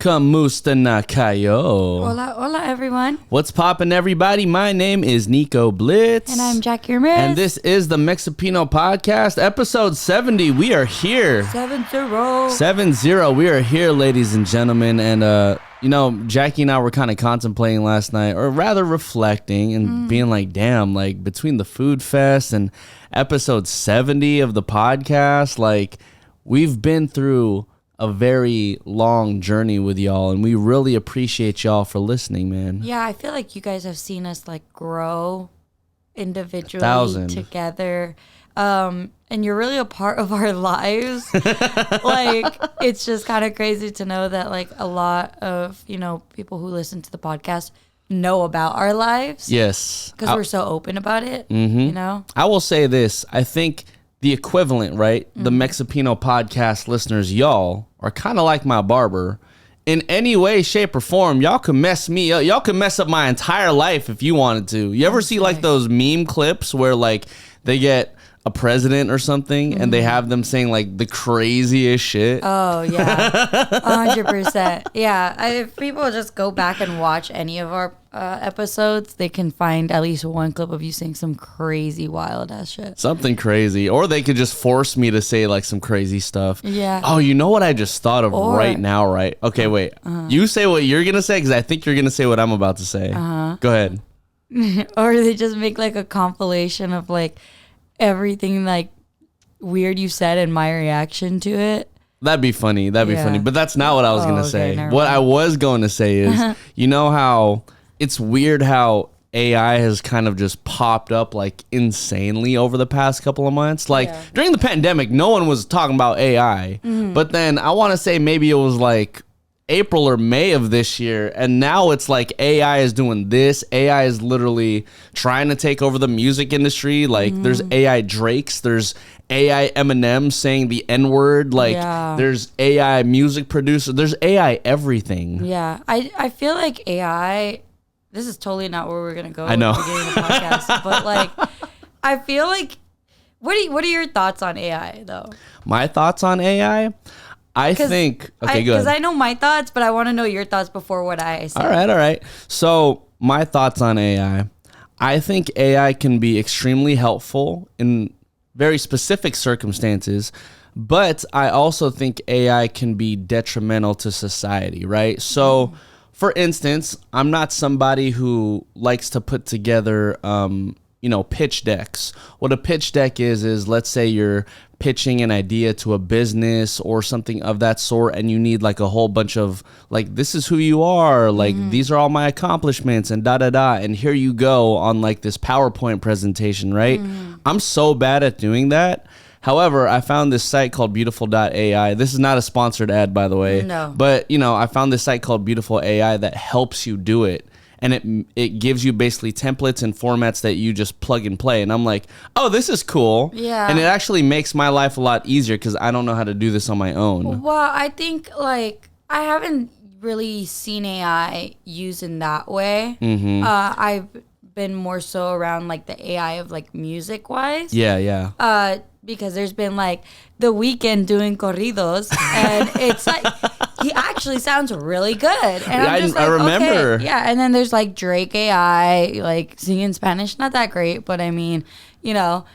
Kamusta na kayo? Hola, hola, everyone. What's poppin', everybody? My name is Nico Blitz. And I'm Jackie Ramirez. And this is the Mexipino podcast, episode 70. We are here. 70. 7-0. We are here, ladies and gentlemen. And, Jackie and I were kind of contemplating last night, or rather reflecting and being like, damn, like between the food fest and episode 70 of the podcast, like we've been through a very long journey with y'all, and we really appreciate y'all for listening, man. Yeah, I feel like you guys have seen us like grow individually together. And you're really a part of our lives. Like, it's just kind of crazy to know that like a lot of, people who listen to the podcast know about our lives. Yes. Because we're so open about it, I will say this. I think the equivalent, right? The Mexipino podcast listeners, y'all are kind of like my barber. In any way, shape, or form, y'all can mess me up. Y'all can mess up my entire life if you wanted to. You ever see like those meme clips where like they get a president or something and they have them saying like the craziest shit? Oh, yeah. 100%. Yeah. If people just go back and watch any of our episodes, they can find at least one clip of you saying some crazy wild ass shit. Something crazy. Or they could just force me to say like some crazy stuff. Yeah. Oh, you know what I just thought of right now, right? Okay, wait. You say what you're going to say because I think you're going to say what I'm about to say. Go ahead. Or they just make like a compilation of like everything like weird you said and my reaction to it. That'd be funny. That'd be funny. But that's not what I was going to say. What I mind. was going to say is, you know how it's weird how AI has kind of just popped up like insanely over the past couple of months. Like during the pandemic, no one was talking about AI. But then I want to say maybe it was like April or May of this year, and now it's like AI is doing this. AI is literally trying to take over the music industry. Like there's AI Drakes, there's AI Eminem saying the N-word, like there's AI music producer, there's AI everything. Yeah, I feel like AI, this is totally not where we're gonna go. I know. At the beginning of the podcast, but like I feel like what are your thoughts on AI though? My thoughts on AI? I think, okay, good. Because I know my thoughts, but I want to know your thoughts before what I say. All right. So my thoughts on AI. I think AI can be extremely helpful in very specific circumstances, but I also think AI can be detrimental to society, right? So, for instance, I'm not somebody who likes to put together, pitch decks. What a pitch deck is let's say you're pitching an idea to a business or something of that sort, and you need like a whole bunch of like, this is who you are, like these are all my accomplishments and and here you go on like this PowerPoint presentation, right? I'm so bad at doing that. However, I found this site called beautiful.ai. This is not a sponsored ad, by the way. No. But, I found this site called Beautiful AI that helps you do it. And it gives you basically templates and formats that you just plug and play. And I'm like, oh, this is cool. Yeah. And it actually makes my life a lot easier because I don't know how to do this on my own. Well, I think like I haven't really seen AI used in that way. I've been more so around like the AI of like music wise. Yeah. Because there's been like The Weeknd doing corridos, and it's like he actually sounds really good. And I'm just like, I remember. Okay. Yeah, and then there's like Drake AI, like singing Spanish, not that great, but I mean, we have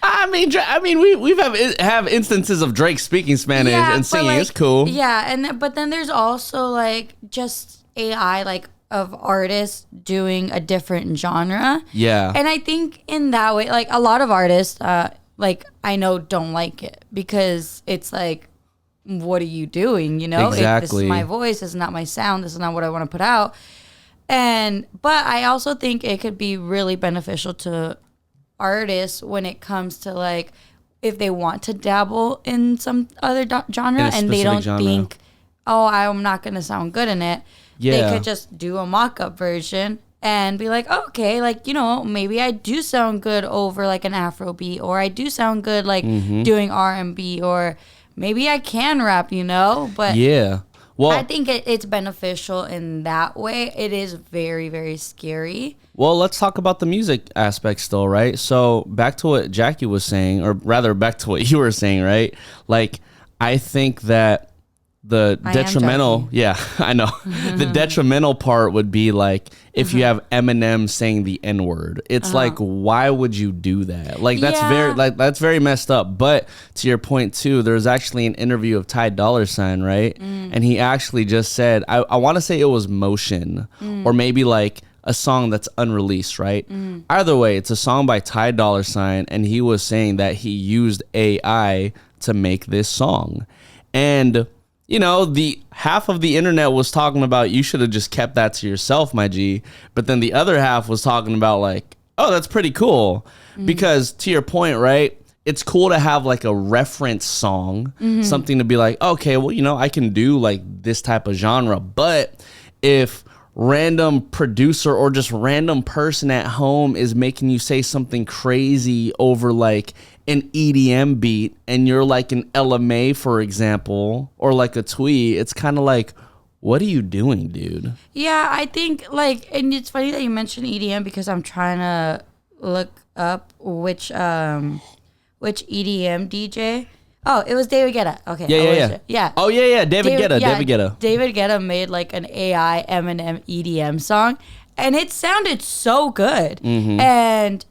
instances of Drake speaking Spanish and singing. Like, it's cool. Yeah, but then there's also like just AI like of artists doing a different genre. Yeah, and I think in that way, like a lot of artists, like I know don't like it because it's like, what are you doing? Exactly. This is my voice. This is not my sound. This is not what I want to put out. But I also think it could be really beneficial to artists when it comes to like, if they want to dabble in some other genre and they don't think, oh, I'm not going to sound good in it. Yeah. They could just do a mock-up version and be like, oh, okay, like, maybe I do sound good over like an Afro beat, or I do sound good like doing R&B, or maybe I can rap, but yeah. Well, I think it's beneficial in that way. It is very, very scary. Well, let's talk about the music aspect still, right? So back to what Jackie was saying, or rather back to what you were saying, right? Like, I think that the I am detrimental, joking. yeah, I know. The detrimental part would be like if you have Eminem saying the N-word. It's like, why would you do that? Like that's very messed up. But to your point too, there's actually an interview of Ty Dolla $ign, right? And he actually just said, I want to say it was Motion or maybe like a song that's unreleased, right? Either way, it's a song by Ty Dolla $ign, and he was saying that he used AI to make this song. And you know, the half of the internet was talking about you should have just kept that to yourself, my G. But then the other half was talking about like, oh, that's pretty cool. Because to your point, right? It's cool to have like a reference song, something to be like, okay, well, you know, I can do like this type of genre. But if random producer or just random person at home is making you say something crazy over like an EDM beat and you're like an LMA, for example, or like a Twee, it's kind of like, what are you doing, dude? Yeah, I think like, and it's funny that you mentioned EDM because I'm trying to look up which EDM DJ. Oh, it was David Guetta. Okay. Yeah. Oh yeah. David Guetta. David Guetta made like an AI Eminem EDM song, and it sounded so good. And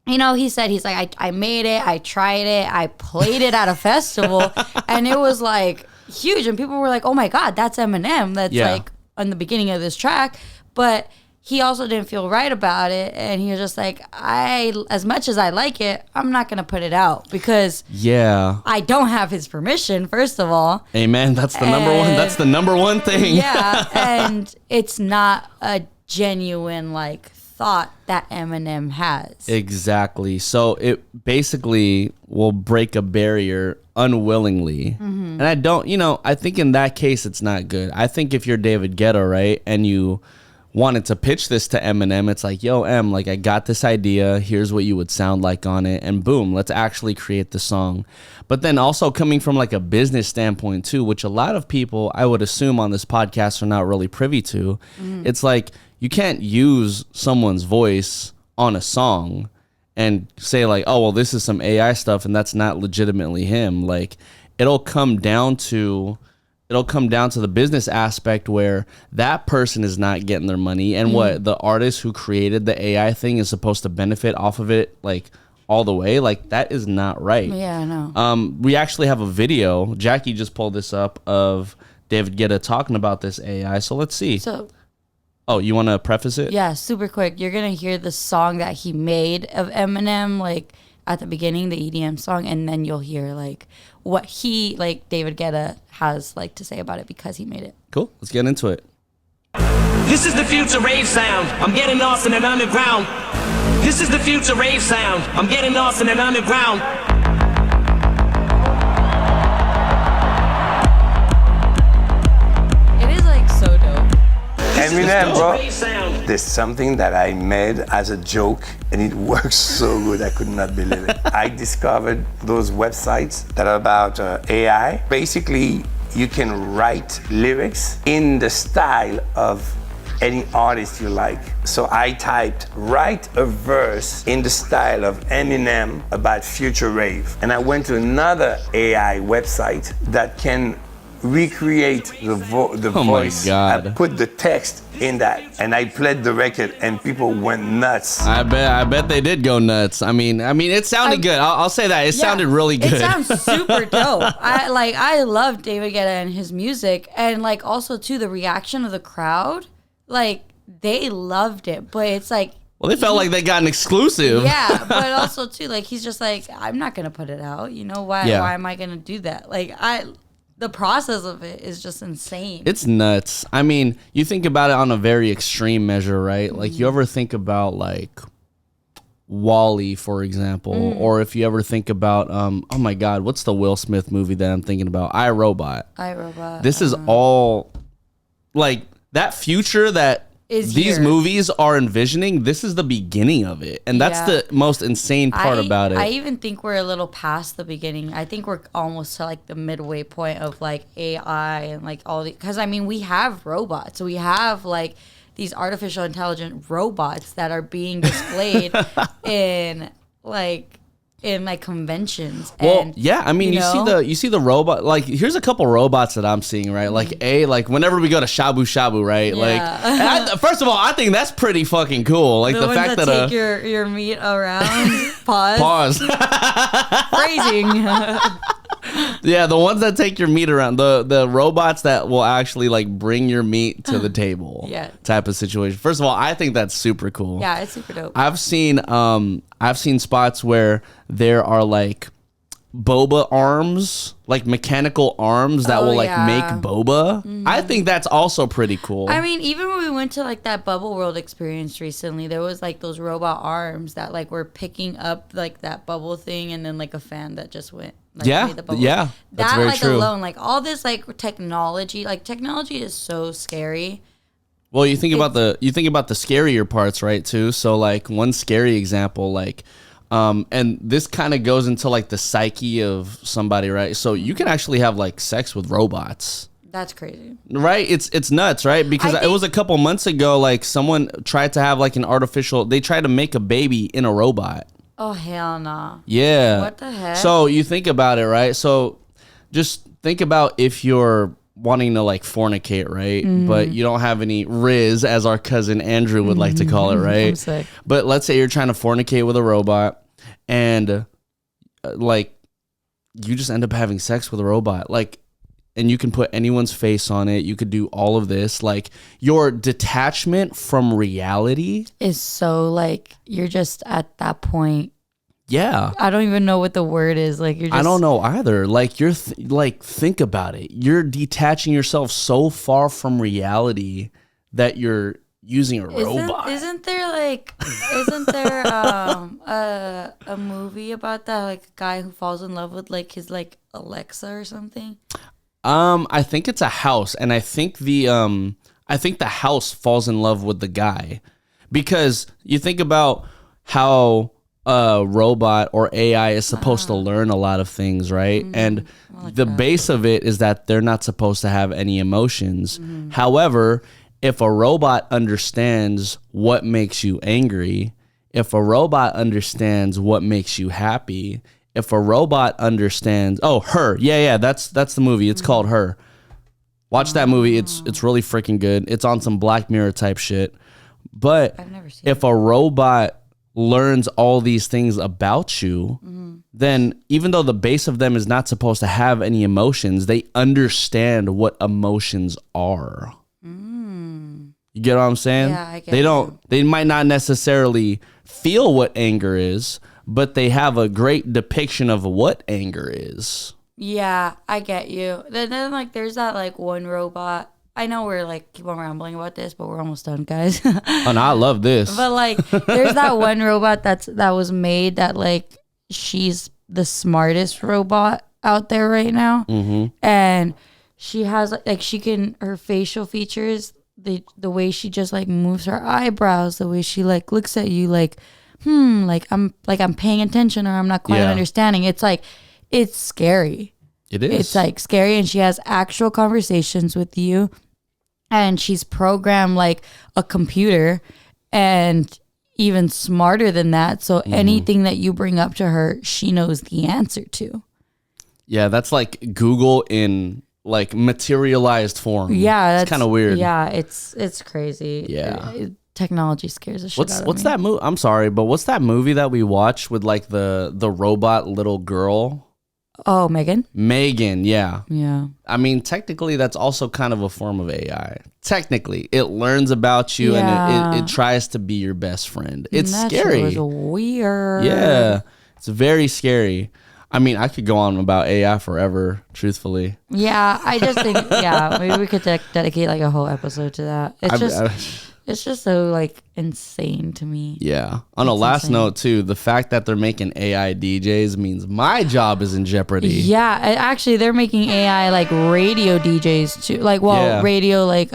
you know, he said, he's like, I made it, I tried it, I played it at a festival, and it was like huge. And people were like, oh my God, that's Eminem. That's like on the beginning of this track. But he also didn't feel right about it. And he was just like, as much as I like it, I'm not going to put it out because I don't have his permission, first of all. Amen. That's the number one. That's the number one thing. Yeah. And it's not a genuine like thought that Eminem has. Exactly. So it basically will break a barrier unwillingly. And I don't, you know, I think in that case, it's not good. I think if you're David Guetta, right, and you wanted to pitch this to Eminem, it's like, yo, M, like I got this idea. Here's what you would sound like on it. And boom, let's actually create the song. But then also coming from like a business standpoint too, which a lot of people, I would assume on this podcast are not really privy to. It's like, you can't use someone's voice on a song and say like, oh, well, this is some AI stuff and that's not legitimately him. Like it'll come down to the business aspect where that person is not getting their money and what the artist who created the AI thing is supposed to benefit off of it, like all the way. Like that is not right. Yeah, I know. We actually have a video. Jackie just pulled this up of David Guetta talking about this AI. So let's see. Oh, you want to preface it? Yeah, super quick. You're going to hear the song that he made of Eminem, like at the beginning, the EDM song, and then you'll hear like what he, like David Guetta, has like to say about it because he made it. Cool. Let's get into it. This is the future rave sound. I'm getting lost in an underground. This is the future rave sound. I'm getting lost in an underground. Eminem, bro, there's something that I made as a joke and it works so good, I could not believe it. I discovered those websites that are about AI. Basically, you can write lyrics in the style of any artist you like. So I typed, write a verse in the style of Eminem about future rave. And I went to another AI website that can recreate the voice. My God. I put the text in that and I played the record and people went nuts. I bet they did go nuts. I mean it sounded good. I'll say that. It sounded really good. It sounds super dope. I love David Guetta and his music, and like also too the reaction of the crowd, like they loved it. But it's like, well, they felt like they got an exclusive. Yeah, but also too like he's just like, I'm not gonna put it out. You know why? Yeah. Why am I gonna do that? Like the process of it is just insane. It's nuts. I mean, you think about it on a very extreme measure, right? Like you ever think about like Wall-E, for example, or if you ever think about, oh my God, what's the Will Smith movie that I'm thinking about? iRobot. This is all like that future that these movies are envisioning. This is the beginning of it. And that's the most insane part about it. I even think we're a little past the beginning. I think we're almost to like the midway point of like AI and like all the, because I mean, we have robots. We have like these artificial intelligent robots that are being displayed in like in like conventions. Well, and, yeah, I mean, you see the robot. Like, here's a couple robots that I'm seeing, right? Like, like whenever we go to Shabu Shabu, right? Yeah. Like, first of all, I think that's pretty fucking cool. Like the the ones fact that that take your meat around. Pause. Phrasing. Yeah, the ones that take your meat around, the robots that will actually like bring your meat to the table. Yeah. Type of situation. First of all, I think that's super cool. Yeah, it's super dope. I've seen spots where there are like boba arms, like mechanical arms that will like make boba. I think that's also pretty cool. I mean, even when we went to like that Bubble World experience recently, there was like those robot arms that like were picking up like that bubble thing, and then like a fan that just went. Like, made the bubbles. Yeah, that's that very like true. alone, like all this like technology is so scary. Well, you think about the scarier parts, right? Too. So like one scary example, like. And this kind of goes into like the psyche of somebody, right? So you can actually have like sex with robots. That's crazy. Right? It's nuts, right? Because it was a couple months ago, like someone tried to have like they tried to make a baby in a robot. Oh, hell nah. Yeah. What the heck? So you think about it, right? So just think about if you're wanting to like fornicate, right? But you don't have any riz, as our cousin Andrew would like to call it, right? I'm sick. But let's say you're trying to fornicate with a robot, and like you just end up having sex with a robot, like, and you can put anyone's face on it. You could do all of this. Like, your detachment from reality is so like you're just at that point. Yeah. I don't even know what the word is. Like, you're just, I don't know either. Like, like, think about it. You're detaching yourself so far from reality that you're using a robot. Isn't there a movie about that, like a guy who falls in love with like his like Alexa or something? I think it's a house, and I think the house falls in love with the guy, because you think about how a robot or AI is supposed to learn a lot of things, right? And the base of it is that they're not supposed to have any emotions. However, if a robot understands what makes you angry, if a robot understands what makes you happy, if a robot understands, Her. Yeah, that's the movie. It's called Her. Watch that movie. It's really freaking good. It's on some Black Mirror type shit. But I've never seen if a robot learns all these things about you, then even though the base of them is not supposed to have any emotions, they understand what emotions are. You get what I'm saying? Yeah, I get They might not necessarily feel what anger is, but they have a great depiction of what anger is. Yeah, I get you. Then like there's that like one robot. I know we're like keep on rambling about this, but we're almost done, guys. And I love this. But like there's that one robot that was made that like she's the smartest robot out there right now. And she has like her facial features, the way she just like moves her eyebrows, the way she like looks at you like I'm paying attention or I'm not quite understanding. It's like it's scary. It is. It's like scary, and she has actual conversations with you, and she's programmed like a computer and even smarter than that. So anything that you bring up to her, she knows the answer to. Yeah, that's like Google in like materialized form. Yeah, it's kind of weird. Yeah, it's crazy. Yeah. Technology scares the shit out of me. What's that movie? I'm sorry, but what's that movie that we watched with like the robot little girl? Oh, Megan? Megan, yeah. Yeah. I mean, technically, that's also kind of a form of AI. Technically, it learns about you and it tries to be your best friend. It's scary. It was weird. Yeah, it's very scary. I mean, I could go on about AI forever, truthfully. Yeah, I just think, maybe we could dedicate like a whole episode to that. It's just so like insane to me. Yeah. On a last note too, the fact that they're making AI DJs means my job is in jeopardy. Yeah, actually they're making AI like radio DJs too. Like radio like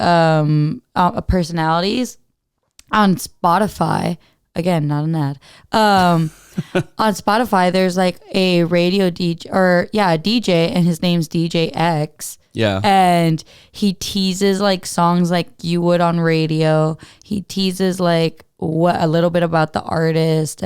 personalities on Spotify. Again, not an ad. On Spotify there's like a radio DJ a DJ, and his name's DJ X. Yeah. And he teases like songs like you would on radio. He teases like what a little bit about the artist.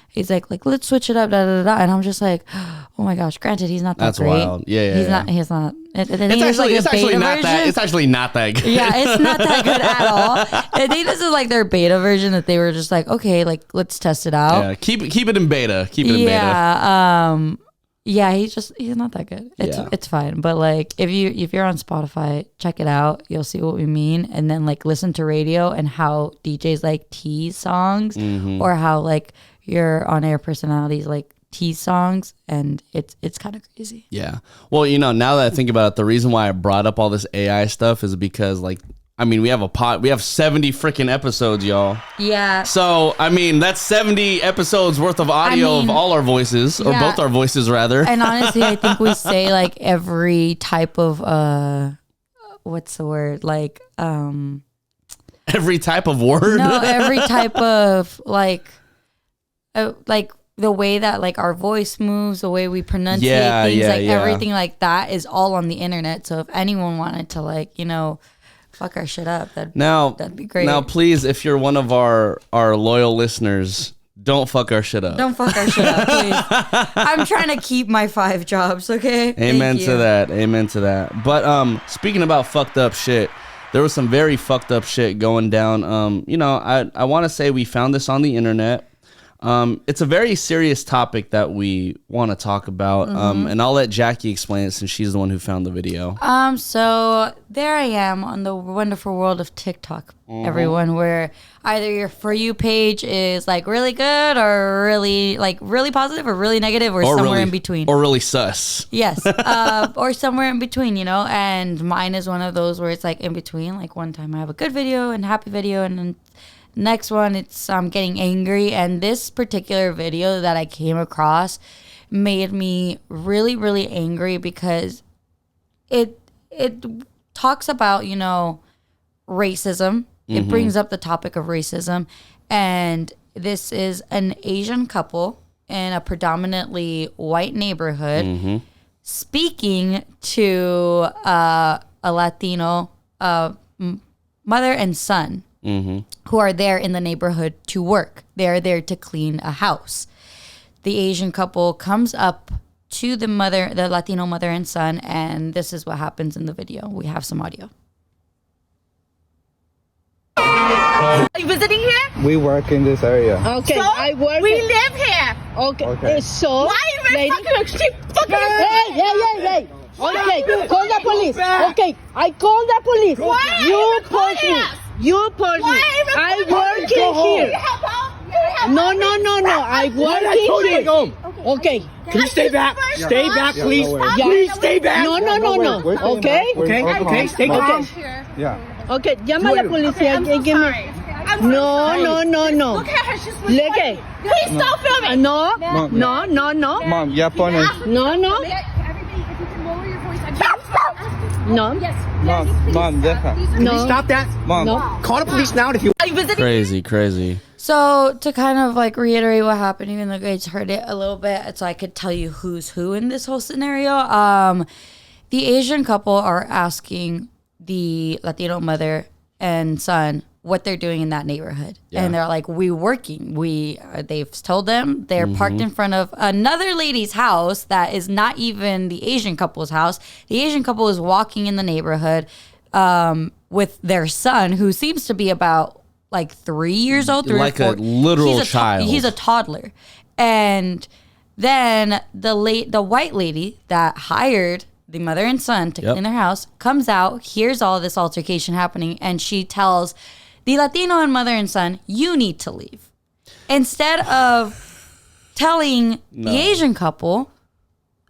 He's like let's switch it up, da, da, da, da. And I'm just like, oh my gosh. Granted, he's not that That's great. wild. Yeah, He's yeah. not. He's not. It's actually not that. It's actually not that good. Yeah, it's not that good at all. I think this is like their beta version that they were just like, okay, like let's test it out. Yeah, keep it in beta. Keep it in beta. Yeah. Yeah, he's not that good. Yeah. It's fine. But like if you're on Spotify, check it out. You'll see what we mean. And then like listen to radio and how DJs like tease songs or how like your on air personalities like tease songs, and it's kind of crazy. Yeah. Well, now that I think about it, the reason why I brought up all this AI stuff is because we have 70 freaking episodes, y'all. Yeah. So, that's 70 episodes worth of audio of all our voices, or both our voices rather. And honestly, I think we say like every type of what's the word? Like every type of word? No, every type of like the way that like our voice moves, the way we pronunciate things, everything like that is all on the internet. So if anyone wanted to like, fuck our shit up, that'd be great. Now, please, if you're one of our loyal listeners, don't fuck our shit up. Don't fuck our shit up, please. I'm trying to keep my 5 jobs, okay? Amen to that. Amen to that. But speaking about fucked up shit, there was some very fucked up shit going down. I want to say we found this on the internet. It's a very serious topic that we want to talk about, and I'll let Jackie explain it since she's the one who found the video. So there I am on the wonderful world of TikTok, everyone, where either your For You page is like really good or really positive or really negative or somewhere really, in between. Or really sus. Yes, or somewhere in between, and mine is one of those where it's like in between. Like one time I have a good video and happy video, and then next one, it's getting angry. And this particular video that I came across made me really, really angry because it talks about, racism. It brings up the topic of racism. And this is an Asian couple in a predominantly white neighborhood speaking to a Latino mother and son. Who are there in the neighborhood to work. They're there to clean a house. The Asian couple comes up to the Latino mother and son, and this is what happens in the video. We have some audio. Are you visiting here? We work in this area. Okay, so I work. We live here. Okay. So why are you fucking? Hey. Okay, call the police. Okay, I call the police. Why you push me. You push me. I work here. No. I work here. Okay. Can you stay back? Stay back, please. Please stay back. No. Okay. Okay. Stay calm. Yeah. Okay. Llama a la policía. No. Look at her. She's recording. Please stop filming. No. Mom, ya pones. No. Everybody, if you can lower your voice, I'm just No. Yes. Mom, deja. No. Stop that. Mom. No. Call the police now if you. Are you visiting? Crazy. So to kind of like reiterate what happened, even though you guys heard it a little bit, so I could tell you who's who in this whole scenario. The Asian couple are asking the Latino mother and son what they're doing in that neighborhood. Yeah. And they're like, we working. They've told them they're parked in front of another lady's house that is not even the Asian couple's house. The Asian couple is walking in the neighborhood with their son, who seems to be about like 3 years old, 3 like or 4. a literal child. He's a toddler. And then the white lady that hired the mother and son to clean their house comes out, hears all this altercation happening, and she tells the Latino and mother and son, you need to leave. Instead of telling the Asian couple,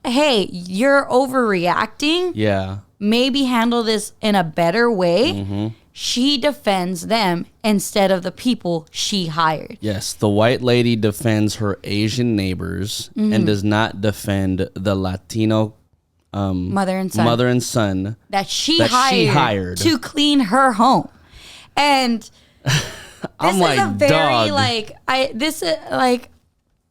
hey, you're overreacting. Yeah. Maybe handle this in a better way. She defends them instead of the people she hired. Yes, the white lady defends her Asian neighbors and does not defend the Latino Mother and son. That she hired to clean her home. And this I'm is a very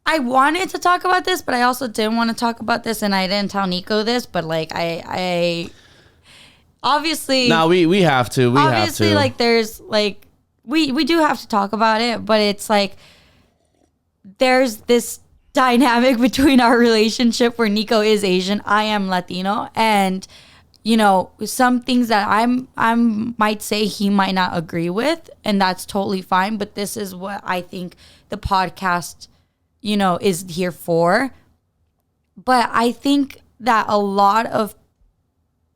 I wanted to talk about this, but I also didn't want to talk about this, and I didn't tell Nico this, but like I obviously we have to. Obviously, like there's like we do have to talk about it, but it's like there's this dynamic between our relationship where Nico is Asian, I am Latino, and some things that I might say he might not agree with, and that's totally fine. But this is what I think the podcast, is here for. But I think that a lot of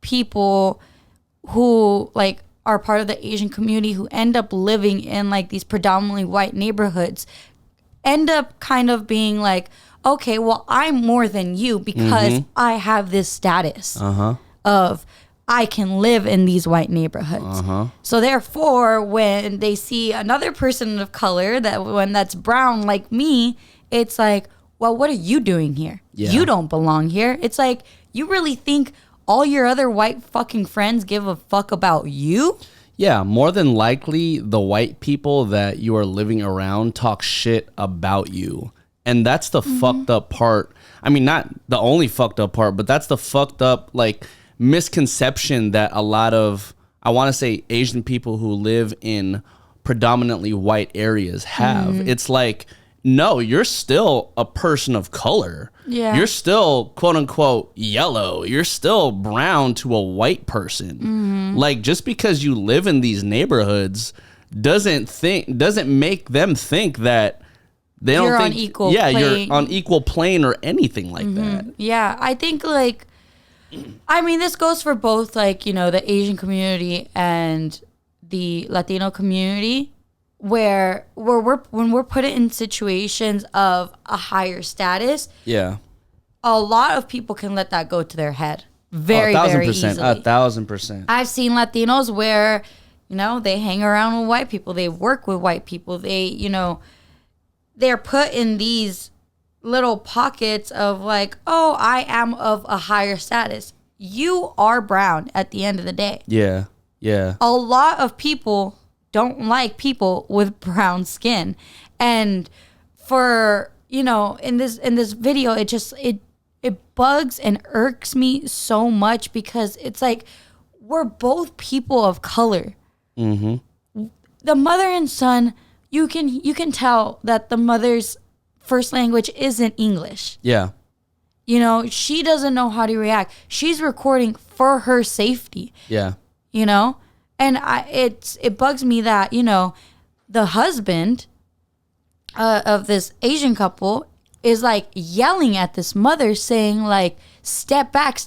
people who like are part of the Asian community who end up living in like these predominantly white neighborhoods end up kind of being like, okay, well, I'm more than you because I have this status of I can live in these white neighborhoods. So therefore, when they see another person of color, that's brown like me, it's like, well, what are you doing here? Yeah. You don't belong here. It's like, you really think all your other white fucking friends give a fuck about you? Yeah, more than likely, the white people that you are living around talk shit about you. And that's the fucked up part. I mean, not the only fucked up part, but that's the fucked up, like, misconception that a lot of, I want to say, Asian people who live in predominantly white areas have. It's like, no, you're still a person of color. Yeah. You're still, quote unquote, yellow. You're still brown to a white person. Like, just because you live in these neighborhoods doesn't make them think that they You're don't on think equal you're plane. on equal plane or anything like that. Yeah, I think like, I mean, this goes for both like, the Asian community and the Latino community, where when we're put in situations of a higher status, Yeah. a lot of people can let that go to their head very, very easily. 1,000%. I've seen Latinos where, they hang around with white people, they work with white people, they're put in these little pockets of like, oh, I am of a higher status. You are brown at the end of the day. Yeah. Yeah. A lot of people don't like people with brown skin. And for, in this video, it bugs and irks me so much because it's like, we're both people of color. The mother and son, you can tell that the mother's first language isn't English. Yeah. She doesn't know how to react. She's recording for her safety. Yeah. And it bugs me that, the husband of this Asian couple is like yelling at this mother saying like, step back,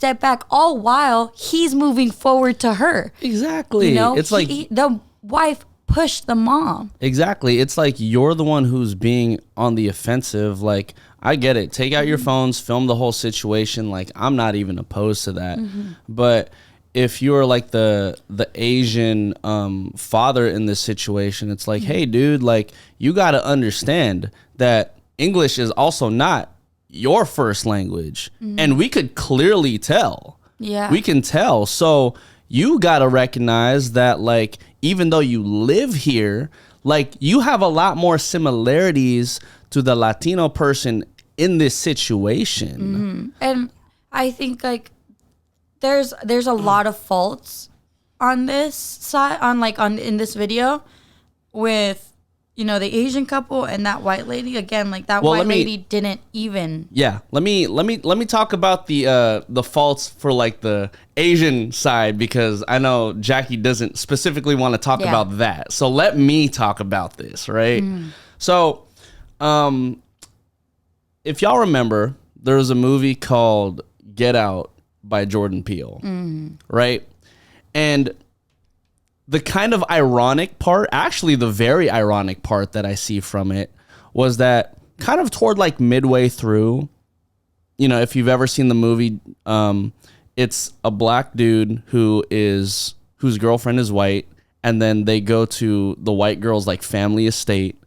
all while he's moving forward to her. Exactly. It's like the wife pushed the mom. Exactly. It's like you're the one who's being on the offensive. Like, I get it. Take out your phones, film the whole situation. Like, I'm not even opposed to that. But if you're like the Asian father in this situation, it's like, hey, dude, like, you got to understand that English is also not your first language. And we could clearly tell. Yeah. We can tell. So you got to recognize that, like, even though you live here, like, you have a lot more similarities to the Latino person in this situation. And I think like there's a lot of faults on this side, in this video with the Asian couple and that white lady. Again, like that white lady didn't even. Yeah, let me talk about the faults for like the Asian side, because I know Jackie doesn't specifically want to talk about that. So let me talk about this, right? So, if y'all remember, there was a movie called Get Out by Jordan Peele, right? And the kind of ironic part, actually the very ironic part that I see from it, was that kind of toward like midway through, if you've ever seen the movie, it's a black dude whose girlfriend is white, and then they go to the white girl's like family estate.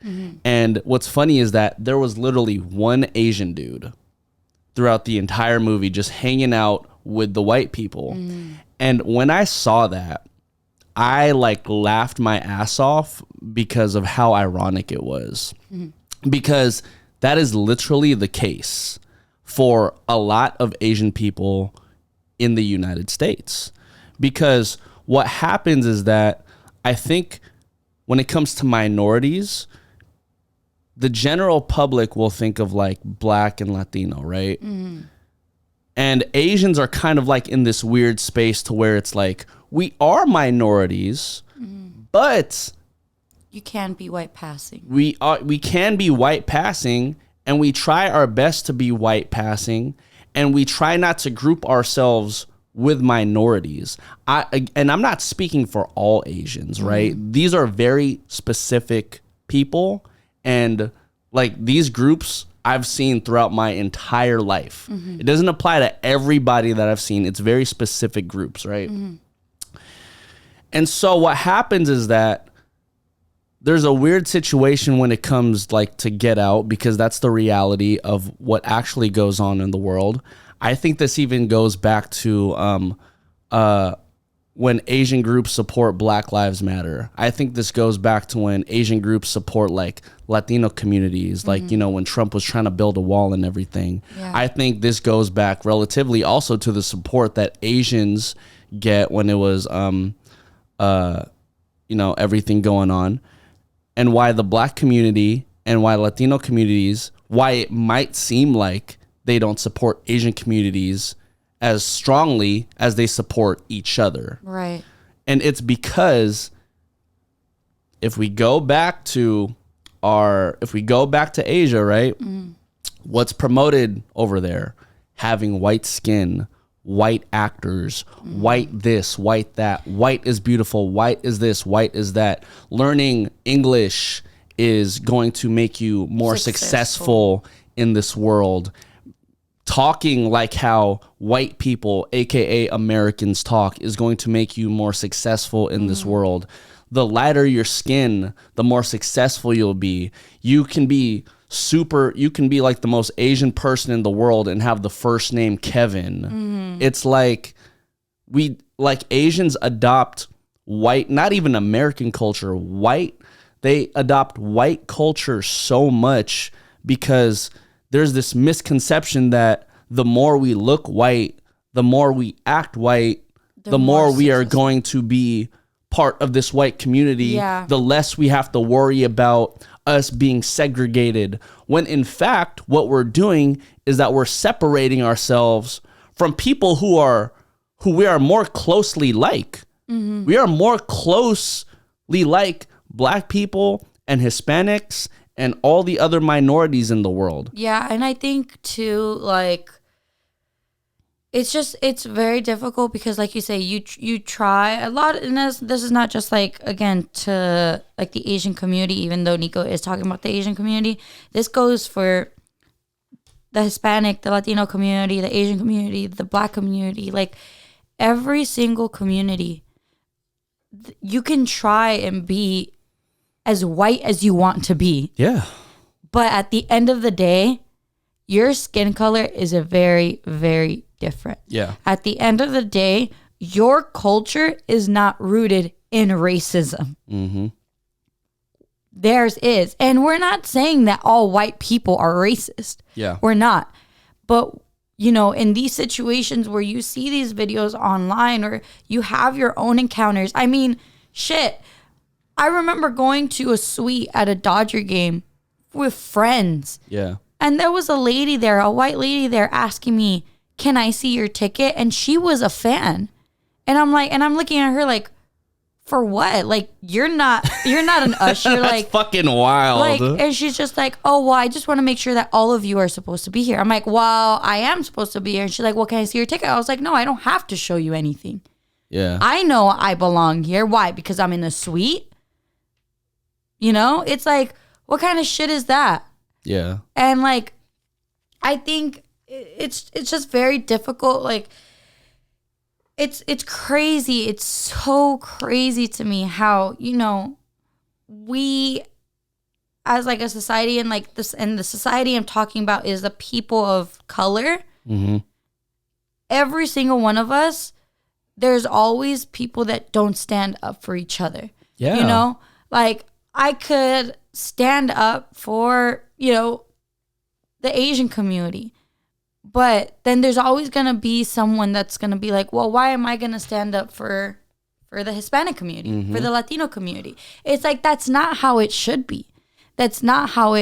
And what's funny is that there was literally one Asian dude throughout the entire movie just hanging out with the white people. And when I saw that, I like laughed my ass off because of how ironic it was. Because that is literally the case for a lot of Asian people in the United States. Because what happens is that I think when it comes to minorities, the general public will think of like Black and Latino, right? And Asians are kind of like in this weird space to where it's like, we are minorities, but You can be white passing. we can be white passing, and we try our best to be white passing, and we try not to group ourselves with minorities. And I'm not speaking for all Asians, right? These are very specific people, and like these groups I've seen throughout my entire life. It doesn't apply to everybody that I've seen. It's very specific groups, right? And so what happens is that there's a weird situation when it comes like to Get Out, because that's the reality of what actually goes on in the world. I think this even goes back to when Asian groups support Black Lives Matter. I think this goes back to when Asian groups support like Latino communities, like, you know, when Trump was trying to build a wall and everything. Yeah. I think this goes back relatively also to the support that Asians get when it was, you know, everything going on, and why the Black community and why Latino communities, why it might seem like they don't support Asian communities as strongly as they support each other. Right. And it's because if we go back to Asia, right? What's promoted over there? Having white skin, white actors, white this, white that, white is beautiful, white is this, white is that. Learning English is going to make you more successful in this world. Talking like how white people, aka Americans, talk is going to make you more successful in this world. The lighter your skin, the more successful you'll be. You can be like the most Asian person in the world and have the first name Kevin. It's like Asians adopt white, not even American culture, they adopt white culture so much because there's this misconception that the more we look white, the more we act white, the more we are going to be part of this white community, the less we have to worry about us being segregated. When in fact, what we're doing is that we're separating ourselves from people who we are more closely like. We are more closely like Black people and Hispanics and all the other minorities in the world. Yeah, and I think too, like, it's very difficult because, like you say, you try a lot, and this is not just like, again, to like the Asian community, even though Nico is talking about the Asian community. This goes for the Hispanic, the Latino community, the Asian community, the Black community, like every single community. You can try and be as white as you want to be. Yeah. But at the end of the day, your skin color is a very, very different. Yeah. At the end of the day, your culture is not rooted in racism. Theirs is. And we're not saying that all white people are racist. Yeah. We're not. But, you know, in these situations where you see these videos online or you have your own encounters, I mean, shit. I remember going to a suite at a Dodger game with friends. Yeah. And there was a lady there, a white lady there asking me, "Can I see your ticket?" And she was a fan. And I'm looking at her like, for what? Like, you're not an usher. That's like fucking wild. Like, and she's just like, "Oh, well, I just want to make sure that all of you are supposed to be here." I'm like, "Well, I am supposed to be here." And she's like, "Well, can I see your ticket?" I was like, "No, I don't have to show you anything. Yeah. I know I belong here. Why? Because I'm in a suite?" You know? It's like, what kind of shit is that? Yeah. And like, I think it's just very difficult. Like, it's crazy. It's so crazy to me how, you know, we as like a society, and like this, and the society I'm talking about is the people of color. Every single one of us, there's always people that don't stand up for each other. Yeah. You know, like, I could stand up for, you know, the Asian community. But then there's always going to be someone that's going to be like, well, why am I going to stand up for for the Hispanic community, for the Latino community. It's like, that's not how it should be. That's not how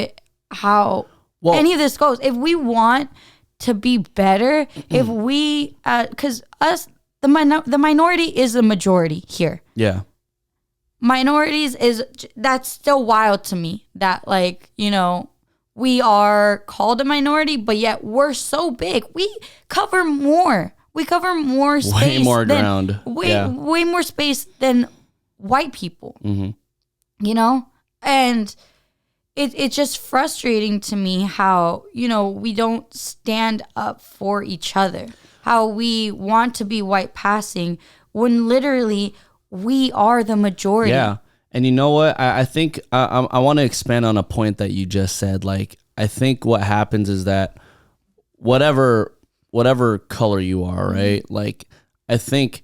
any of this goes. If we want to be better, if we, because us, the minority is the majority here. Yeah. Minorities that's still wild to me, that like, you know, we are called a minority, but yet we're so big. We cover more. We cover more space. Way more ground. Way more space than white people. You know? And it's just frustrating to me how, you know, we don't stand up for each other. How we want to be white passing when literally we are the majority. Yeah. And you know what? I think I want to expand on a point that you just said. Like, I think what happens is that whatever color you are, right? Like, I think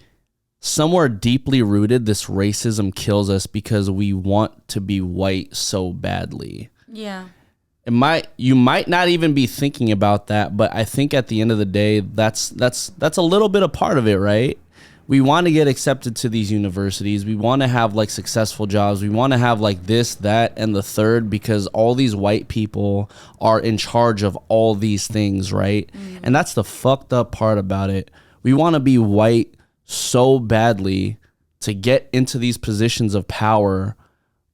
somewhere deeply rooted, this racism kills us because we want to be white so badly. Yeah. You might not even be thinking about that, but I think at the end of the day, that's a little bit a part of it, right? We want to get accepted to these universities. We want to have like successful jobs. We want to have like this, that, and the third, because all these white people are in charge of all these things, right? And that's the fucked up part about it. We want to be white so badly to get into these positions of power,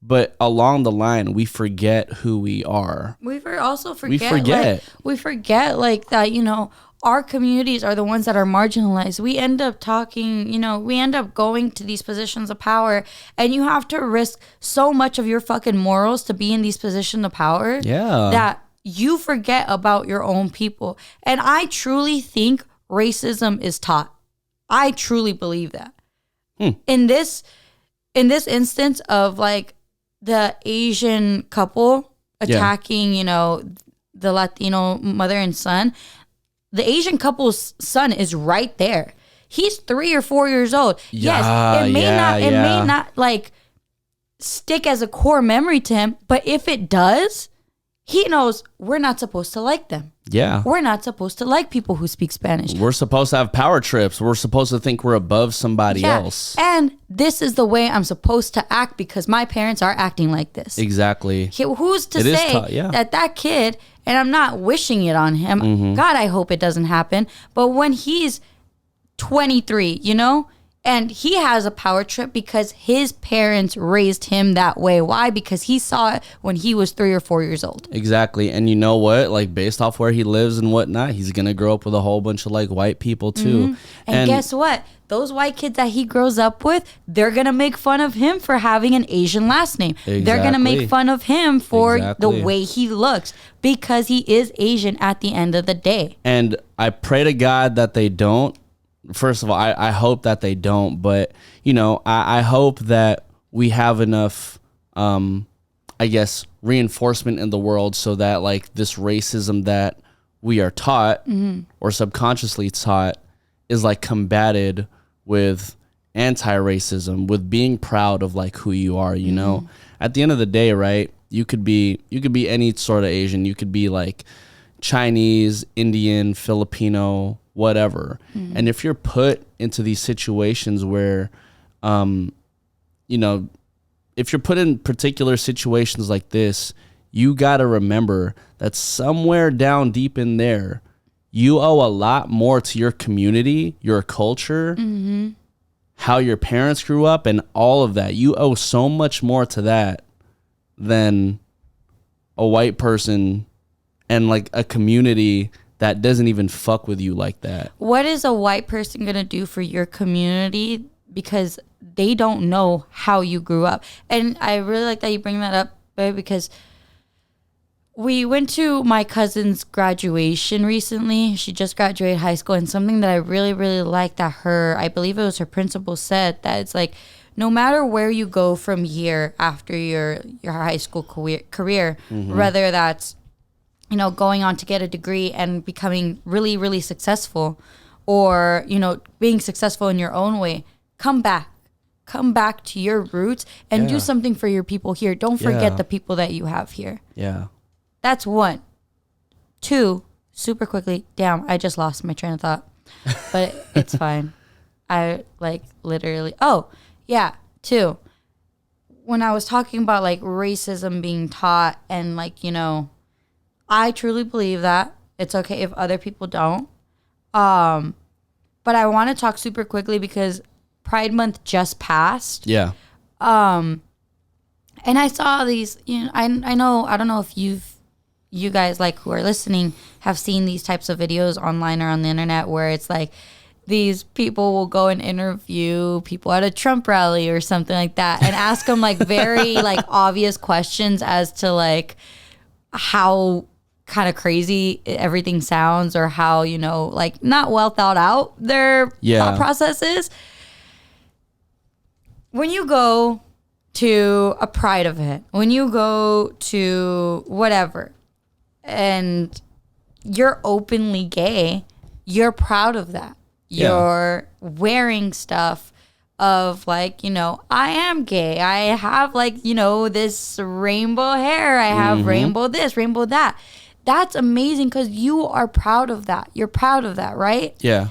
but along the line, we forget who we are. We also We forget. forget. We forget like that, you know, our communities are the ones that are marginalized. We end up talking, you know, we end up going to these positions of power, and you have to risk so much of your fucking morals to be in these positions of power. Yeah. That you forget about your own people. And I truly think racism is taught. I truly believe that. In this instance of like the Asian couple attacking, you know, the Latino mother and son, the Asian couple's son is right there. He's 3 or 4 years old. Yes, it may not like stick as a core memory to him, but if it does, he knows we're not supposed to like them. Yeah. We're not supposed to like people who speak Spanish. We're supposed to have power trips. We're supposed to think we're above somebody else. And this is the way I'm supposed to act because my parents are acting like this. Exactly. Who's to say that kid, and I'm not wishing it on him, God, I hope it doesn't happen, but when he's 23, you know, and he has a power trip because his parents raised him that way. Why? Because he saw it when he was 3 or 4 years old. Exactly. And you know what? Like, based off where he lives and whatnot, he's going to grow up with a whole bunch of like white people too. And guess what? Those white kids that he grows up with, they're going to make fun of him for having an Asian last name. Exactly. They're going to make fun of him for the way he looks because he is Asian at the end of the day. And I pray to God that they don't. First of all, I hope that they don't, but you know, I hope that we have enough, I guess, reinforcement in the world so that like this racism that we are taught or subconsciously taught is like combated with anti-racism, with being proud of like who you are, you know. At the end of the day, right? You could be any sort of Asian. You could be like Chinese, Indian, Filipino, whatever. And if you're put into these situations where, you know, if you're put in particular situations like this, you got to remember that somewhere down deep in there, you owe a lot more to your community, your culture, how your parents grew up, and all of that. You owe so much more to that than a white person and like a community that doesn't even fuck with you like that. What is a white person going to do for your community? Because they don't know how you grew up. And I really like that you bring that up, babe, because we went to my cousin's graduation recently. She just graduated high school, and something that I really, really liked that I believe it was her principal said, that it's like, no matter where you go from here after your high school career, whether that's, you know, going on to get a degree and becoming really, really successful, or, you know, being successful in your own way, come back to your roots and do something for your people here. Don't forget the people that you have here. Yeah. That's 1. 2, super quickly. Damn, I just lost my train of thought, but it's fine. I like literally. Oh, Yeah, too. When I was talking about like racism being taught and like, you know, I truly believe that it's okay if other people don't. But I want to talk super quickly because Pride Month just passed. Yeah. And I saw these, you know, I know, I don't know if you guys like who are listening have seen these types of videos online or on the internet where it's like these people will go and interview people at a Trump rally or something like that and ask them like very like obvious questions as to like how kind of crazy everything sounds or how, you know, like not well thought out their thought process is. When you go to a Pride event, when you go to whatever, and you're openly gay, you're proud of that. You're wearing stuff of like, you know, I am gay. I have like, you know, this rainbow hair. I have rainbow this, rainbow that. That's amazing because you are proud of that. You're proud of that, right? Yeah.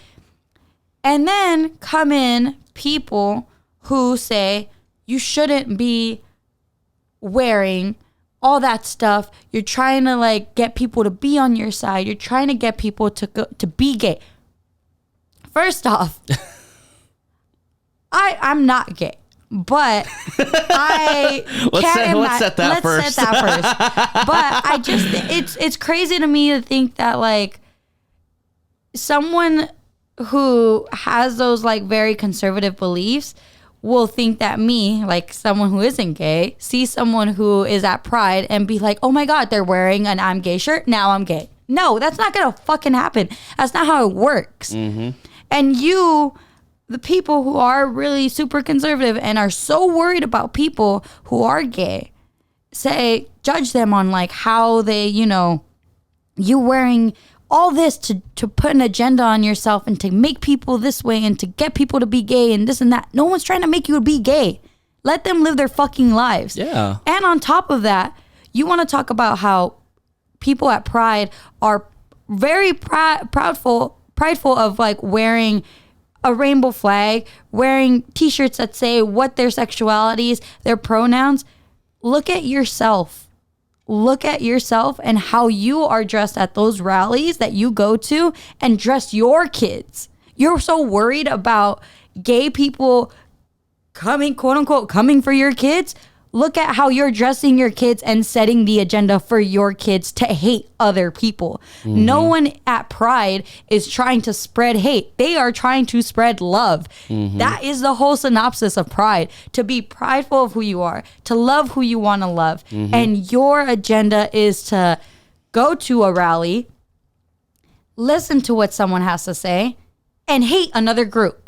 And then come in people who say you shouldn't be wearing all that stuff. You're trying to like get people to be on your side. You're trying to get people to be gay. First off, I'm not gay, but I let's set that first. But I just it's crazy to me to think that like someone who has those like very conservative beliefs will think that me, like someone who isn't gay, see someone who is at Pride and be like, oh my God, they're wearing an I'm gay shirt. Now I'm gay. No, that's not going to fucking happen. That's not how it works. And you, the people who are really super conservative and are so worried about people who are gay, judge them on like how they, you know, you wearing all this to put an agenda on yourself and to make people this way and to get people to be gay and this and that. No one's trying to make you be gay. Let them live their fucking lives. Yeah. And on top of that, you want to talk about how people at Pride are very prideful of like wearing a rainbow flag, wearing t-shirts that say what their sexuality is, their pronouns. Look at yourself. Look at yourself and how you are dressed at those rallies that you go to and dress your kids. You're so worried about gay people coming, quote unquote, coming for your kids. Look at how you're dressing your kids and setting the agenda for your kids to hate other people. No one at Pride is trying to spread hate. They are trying to spread love. That is the whole synopsis of Pride. To be prideful of who you are, to love who you want to love. And your agenda is to go to a rally, listen to what someone has to say, and hate another group.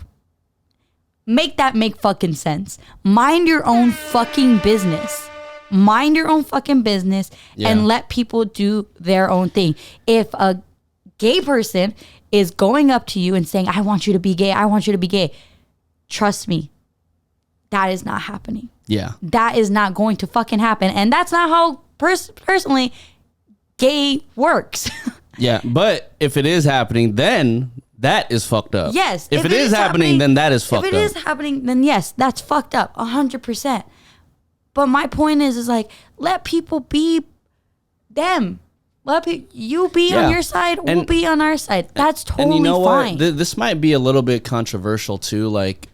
Make that make fucking sense. Mind your own fucking business. Mind your own fucking business and let people do their own thing. If a gay person is going up to you and saying, I want you to be gay, I want you to be gay, trust me, that is not happening. Yeah. That is not going to fucking happen. And that's not how personally gay works. Yeah. But if it is happening, then that is fucked up. Yes. If it is happening, then that is fucked up. If it is happening, then yes, that's fucked up 100%. But my point is like, let people be them. Let you be on your side, we'll be on our side. That's totally fine. And you know what? This might be a little bit controversial too. Like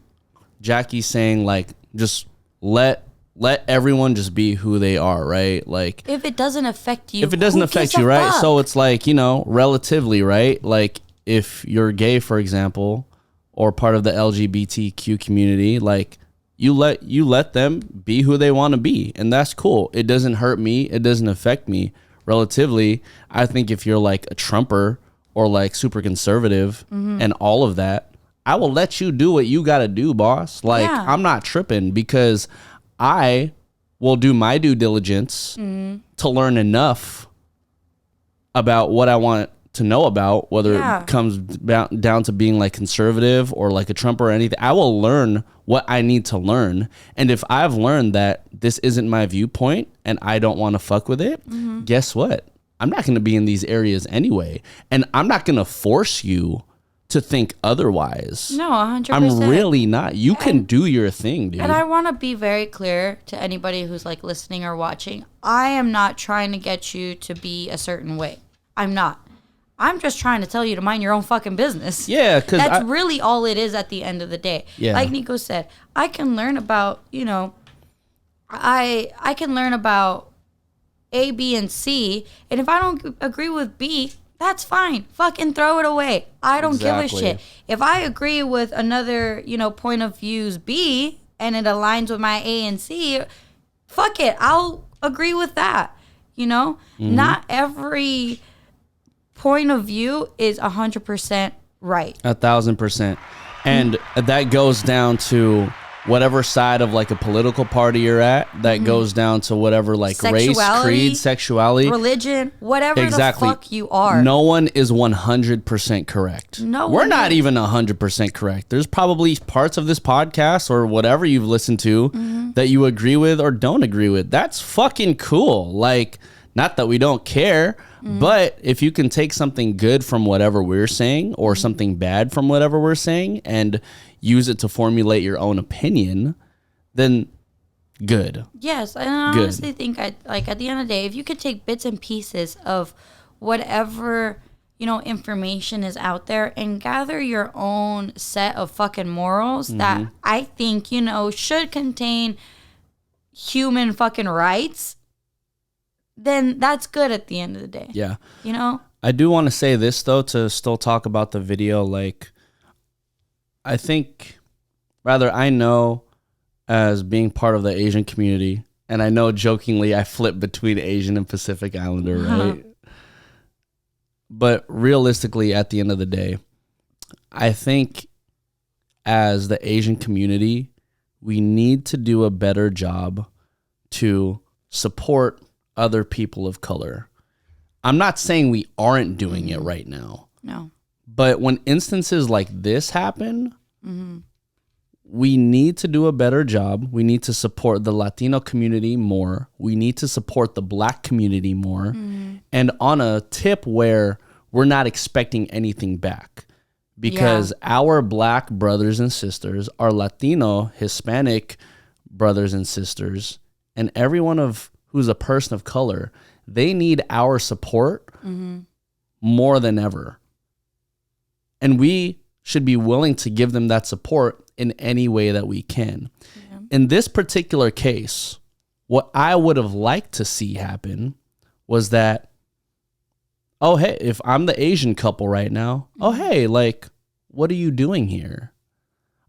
Jackie's saying, like, just let everyone just be who they are, right? Like, if it doesn't affect you, if it doesn't affect you, right? So it's like, you know, relatively, right? Like, if you're gay, for example, or part of the LGBTQ community, like you let them be who they want to be, and that's cool. It doesn't hurt me. It doesn't affect me. Relatively, I think if you're like a Trumper or like super conservative and all of that, I will let you do what you got to do, boss. Like, I'm not tripping because I will do my due diligence to learn enough about what I want to know about, whether it comes down to being like conservative or like a Trump or anything. I will learn what I need to learn. And if I've learned that this isn't my viewpoint and I don't want to fuck with it, guess what? I'm not going to be in these areas anyway. And I'm not going to force you to think otherwise. No, 100%. I'm really not. You can do your thing, dude. And I want to be very clear to anybody who's like listening or watching. I am not trying to get you to be a certain way. I'm not. I'm just trying to tell you to mind your own fucking business. Yeah, because that's really all it is at the end of the day. Yeah. Like Nico said, I can learn about, I can learn about A, B, and C. And if I don't agree with B, that's fine. Fucking throw it away. I don't give a shit. If I agree with another, point of views B and it aligns with my A and C, fuck it. I'll agree with that. Not every point of view is 100% right. 1,000%. And that goes down to whatever side of like a political party you're at, that goes down to whatever like race, creed, sexuality, religion, whatever the fuck you are. No one is 100% correct. No, we're not even 100% correct. There's probably parts of this podcast or whatever you've listened to that you agree with or don't agree with. That's fucking cool. Like, not that we don't care, but if you can take something good from whatever we're saying or something bad from whatever we're saying and use it to formulate your own opinion, then good. Yes, and I honestly think at the end of the day, if you could take bits and pieces of whatever, information is out there and gather your own set of fucking morals that I think, should contain human fucking rights, then that's good at the end of the day. Yeah. I do want to say this though, to still talk about the video, like, I know as being part of the Asian community, and I know jokingly I flip between Asian and Pacific Islander, right? But realistically, at the end of the day, I think as the Asian community, we need to do a better job to support other people of color. I'm not saying we aren't doing it right now. No. But when instances like this happen, we need to do a better job. We need to support the Latino community more. We need to support the Black community more. And on a tip where we're not expecting anything back. Because our Black brothers and sisters, our Latino, Hispanic brothers and sisters, and everyone who's a person of color, they need our support more than ever. And we should be willing to give them that support in any way that we can. Yeah. In this particular case, what I would have liked to see happen was that, oh, hey, if I'm the Asian couple right now, oh, hey, like, what are you doing here?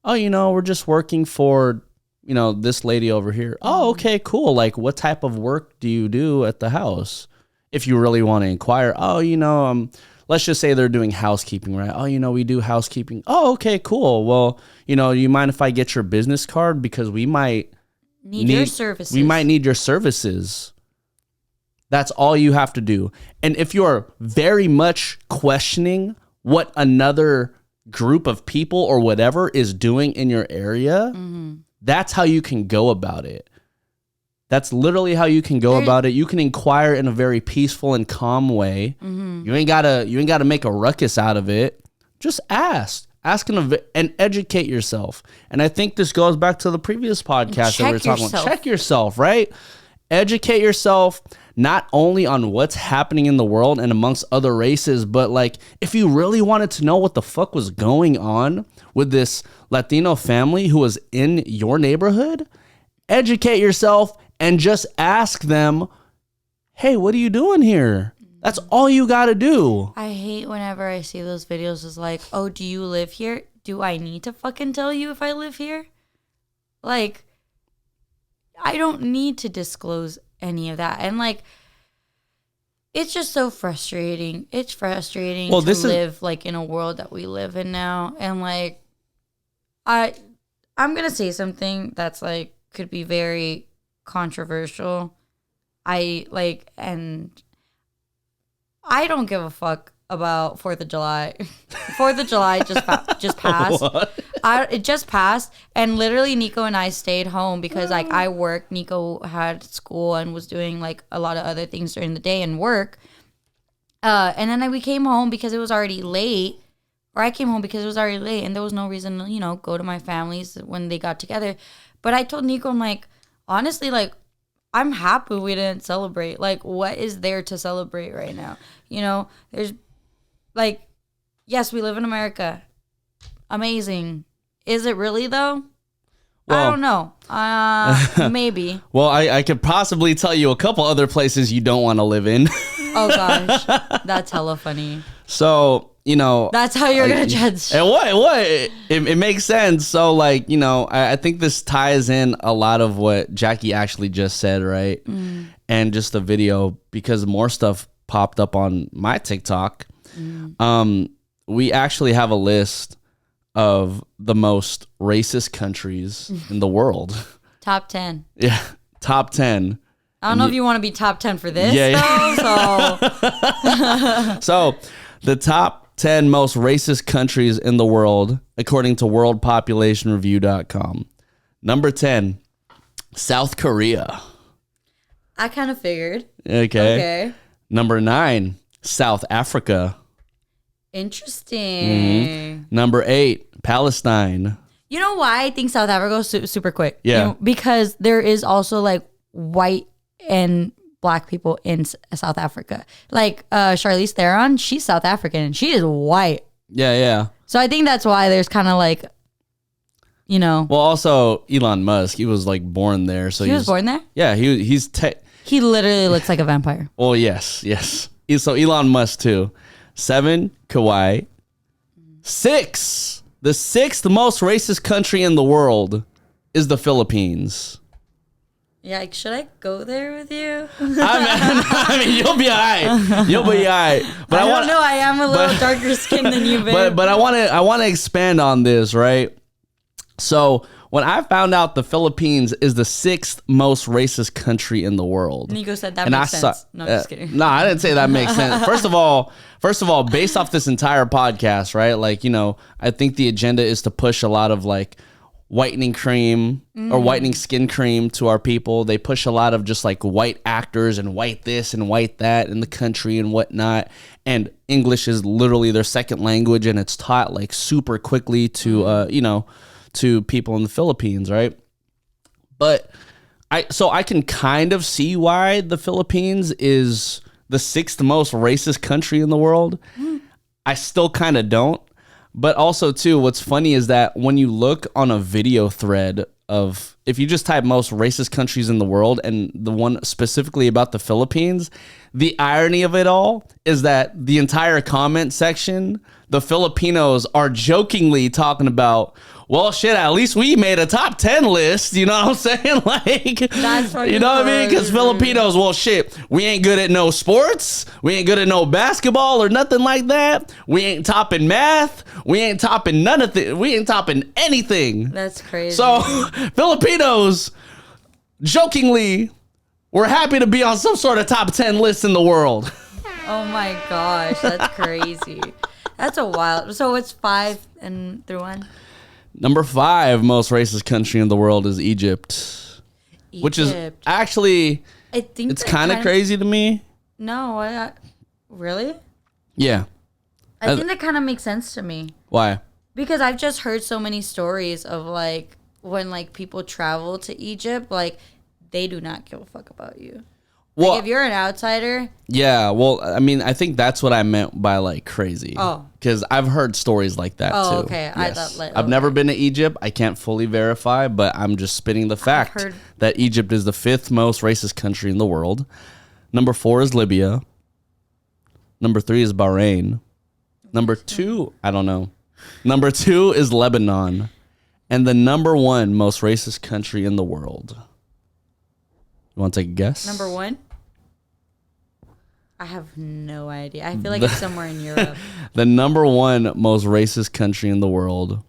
Oh, we're just working for, this lady over here. Oh, okay, cool. Like, what type of work do you do at the house? If you really want to inquire, let's just say they're doing housekeeping, right? Oh, we do housekeeping. Oh, okay, cool. Well, you mind if I get your business card? Because we might need your services. We might need your services. That's all you have to do. And if you're very much questioning what another group of people or whatever is doing in your area, that's how you can go about it. That's literally how you can go about it. You can inquire in a very peaceful and calm way. You ain't gotta make a ruckus out of it. Just ask and educate yourself. And I think this goes back to the previous podcast that we were talking about. Check yourself, right? Educate yourself, not only on what's happening in the world and amongst other races, but like if you really wanted to know what the fuck was going on with this Latino family who was in your neighborhood, educate yourself and just ask them, hey, what are you doing here? That's all you got to do. I hate whenever I see those videos. It's like, oh, do you live here? Do I need to fucking tell you if I live here? Like, I don't need to disclose any of that. And like, it's just so frustrating. It's frustrating to live like in a world that we live in now. And like, I'm going to say something that's like, could be very controversial. I don't give a fuck about 4th of July. 4th of July just passed. It just passed, and literally Nico and I stayed home because like I worked. Nico had school and was doing like a lot of other things during the day and work. And then we came home because it was already late, or I came home because it was already late and there was no reason to, go to my family's when they got together. But I told Nico, I'm like, honestly, like, I'm happy we didn't celebrate. Like, what is there to celebrate right now? There's like, yes, we live in America. Amazing. Is it really though? Well, I don't know. Maybe. Well, I could possibly tell you a couple other places you don't want to live in. Oh gosh, that's hella funny. So, that's how you're gonna judge. And what? It makes sense. So, like, I think this ties in a lot of what Jackie actually just said, right? And just the video, because more stuff popped up on my TikTok. We actually have a list of the most racist countries in the world. Top 10. Yeah, top 10. I don't know if you want to be top 10 for this, though. So, the top 10 most racist countries in the world, according to worldpopulationreview.com. Number 10, South Korea. I kind of figured. Okay. Number 9, South Africa. Interesting. Number 8, Palestine. You know why I think South Africa is super quick? Yeah. Because there is also like white and black people in South Africa. Like Charlize Theron, she's South African and she is white. Yeah. So I think that's why there's kind of like, Well, also Elon Musk, he was like born there. So he was born there? Yeah, he's... He literally looks like a vampire. Well, yes. So Elon Musk too. 7, Kuwait. 6, the 6th most racist country in the world is the Philippines. Yeah, like, should I go there with you? I mean, you'll be all right. But I don't know. I am a little darker skinned than you, babe. But I want to expand on this, right? So when I found out the Philippines is the 6th most racist country in the world, Nico said that makes sense. No, I'm just kidding. No, I didn't say that makes sense. First of all, based off this entire podcast, right? Like, I think the agenda is to push a lot of like whitening cream or whitening skin cream to our people. They push a lot of just like white actors and white this and white that in the country and whatnot. And English is literally their second language, and it's taught like super quickly to to people in the Philippines, right? But I can kind of see why the Philippines is the 6th most racist country in the world. I still kind of don't. But also, too, what's funny is that when you look on a video thread of, if you just type most racist countries in the world and the one specifically about the Philippines, the irony of it all is that the entire comment section, the Filipinos are jokingly talking about, well, shit, at least we made a top 10 list. You know what I'm saying? Like, that's you know what I mean? Because Filipinos, well, shit, we ain't good at no sports. We ain't good at no basketball or nothing like that. We ain't topping math. We ain't topping none of it. We ain't topping anything. That's crazy. So, Filipinos, jokingly, we're happy to be on some sort of top 10 list in the world. Oh my gosh, that's crazy. That's a wild. So it's 5 and through 1. Number 5 most racist country in the world is Egypt. Which is actually, I think it's kind of crazy to me. No, really? Yeah. I think that kind of makes sense to me. Why? Because I've just heard so many stories of like when like people travel to Egypt, like they do not give a fuck about you. Well, like if you're an outsider. Yeah, well, I mean, I think that's what I meant by like crazy. Oh. Because I've heard stories like that too. Oh, okay. Yes. I thought like, I've never been to Egypt. I can't fully verify, but I'm just spitting the fact that Egypt is the 5th most racist country in the world. Number 4 is Libya. Number 3 is Bahrain. Number 2, I don't know. Number 2 is Lebanon. And the number 1 most racist country in the world. You want to take a guess? Number 1? I have no idea. I feel like it's somewhere in Europe. The number 1 most racist country in the world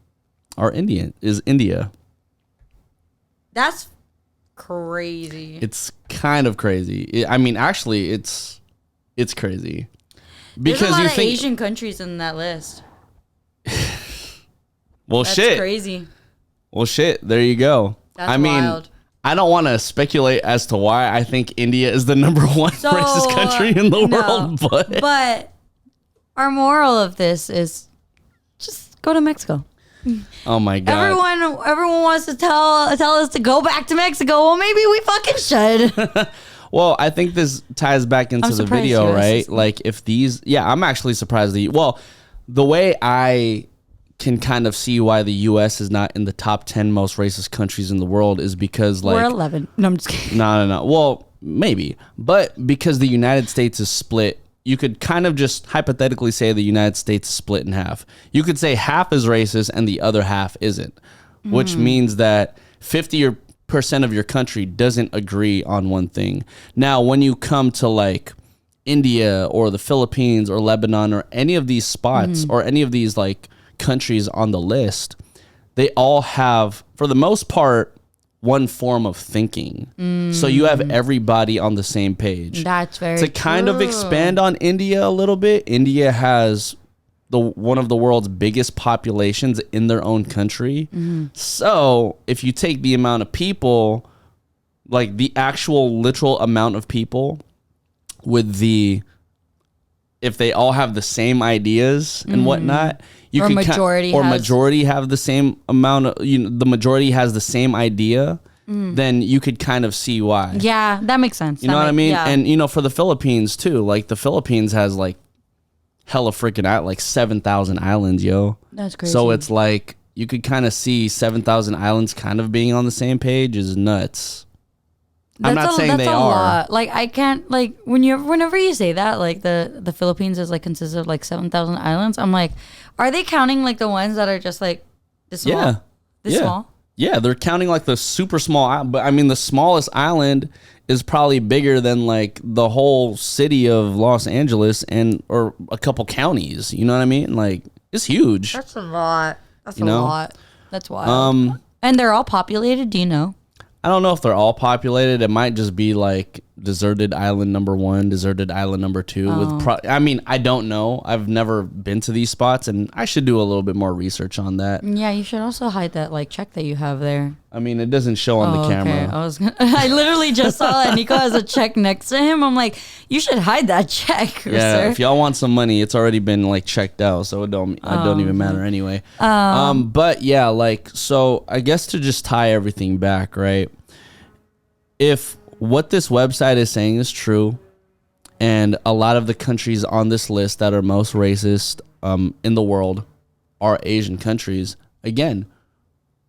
is India. That's crazy. It's kind of crazy. I mean, actually, it's crazy. Because there's a lot of Asian countries in that list. Well, That's shit. crazy. Well, shit. There you go. That's wild. I don't want to speculate as to why I think India is the number 1 racist country in the world, but our moral of this is go to Mexico. Oh my God. Everyone wants to tell us to go back to Mexico. Well, maybe we fucking should. Well, I think this ties back into the video, right? Like if I'm actually surprised the way I can kind of see why the U.S. is not in the top 10 most racist countries in the world is because like... We're 11. No, I'm just kidding. No. Well, maybe. But because the United States is split, you could kind of just hypothetically say the United States is split in half. You could say half is racist and the other half isn't, which means that 50% of your country doesn't agree on one thing. Now, when you come to like India or the Philippines or Lebanon or any of these spots or any of these like countries on the list, they all have, for the most part, one form of thinking. So you have everybody on the same page. That's very To kind of expand on India a little bit, India has one of the world's biggest populations in their own country. So if you take the amount of people, like the actual literal amount of people with if they all have the same ideas and whatnot, majority have the same amount of, the majority has the same idea, then you could kind of see why. Yeah, that makes sense. You know what I mean? Yeah. And for the Philippines too, like the Philippines has like hella freaking like 7,000 islands, yo. That's crazy. So it's like you could kind of see 7,000 islands kind of being on the same page is nuts. I'm not saying they are. Lot. Like I can't like whenever you say that, like the Philippines is like consists of like 7,000 islands. I'm like, are they counting like the ones that are just like this small? Yeah. This small? Yeah, they're counting like the super small, but I mean the smallest island is probably bigger than like the whole city of Los Angeles or a couple counties. You know what I mean? Like it's huge. That's a lot. That's a lot. That's wild. And they're all populated. Do you know? I don't know if they're all populated. It might just be like deserted island number 1, deserted island number 2. I mean, I don't know. I've never been to these spots, and I should do a little bit more research on that. Yeah, you should also hide that like check that you have there. I mean, it doesn't show on the camera. Okay. I literally just saw that Nico has a check next to him. I'm like, you should hide that check, sir. If y'all want some money, it's already been like checked out, so it don't even matter anyway. But yeah, like so I guess to just tie everything back, right? If what this website is saying is true, and a lot of the countries on this list that are most racist in the world are Asian countries, again,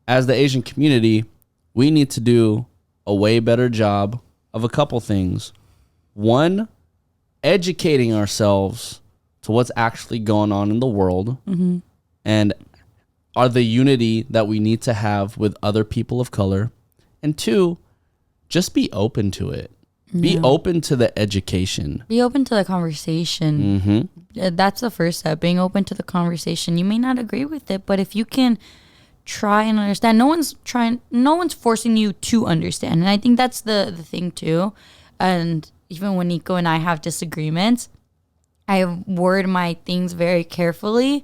as the Asian community, we need to do a way better job of a couple things. One, educating ourselves to what's actually going on in the world and are the unity that we need to have with other people of color. And two, just be open to it. Be open to the education. Be open to the conversation. That's the first step, being open to the conversation. You may not agree with it, but if you can try and understand, no one's forcing you to understand. And I think that's the thing too. And even when Nico and I have disagreements, I word my things very carefully.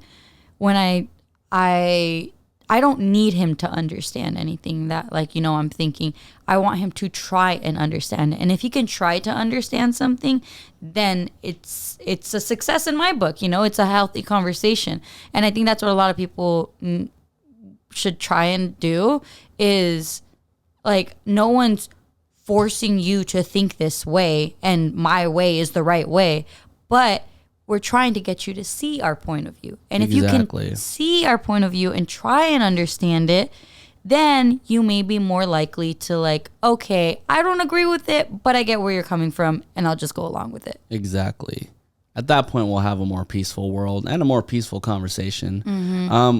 When I don't need him to understand anything that, like, I'm thinking. I want him to try and understand it. And if he can try to understand something, then it's a success in my book. It's a healthy conversation. And I think that's what a lot of people should try and do is, like, no one's forcing you to think this way and my way is the right way. But we're trying to get you to see our point of view. And if you can see our point of view and try and understand it, then you may be more likely to, like, okay, I don't agree with it, but I get where you're coming from, and I'll just go along with it. Exactly. At that point, we'll have a more peaceful world and a more peaceful conversation.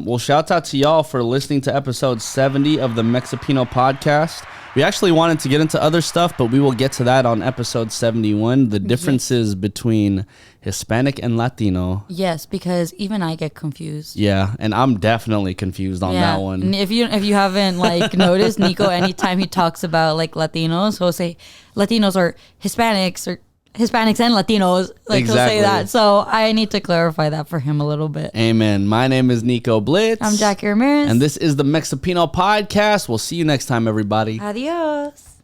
Well, shout out to y'all for listening to episode 70 of the Mexipino podcast. We actually wanted to get into other stuff, but we will get to that on episode 71. The differences between Hispanic and Latino. Yes, because even I get confused. Yeah, and I'm definitely confused on that one. And if you haven't noticed, Nico, anytime he talks about Latinos, he'll say Latinos or Hispanics and Latinos. Exactly. He'll say that. So I need to clarify that for him a little bit. Amen. My name is Nico Blitz. I'm Jackie Ramirez. And this is the Mexipino podcast. We'll see you next time, everybody. Adios.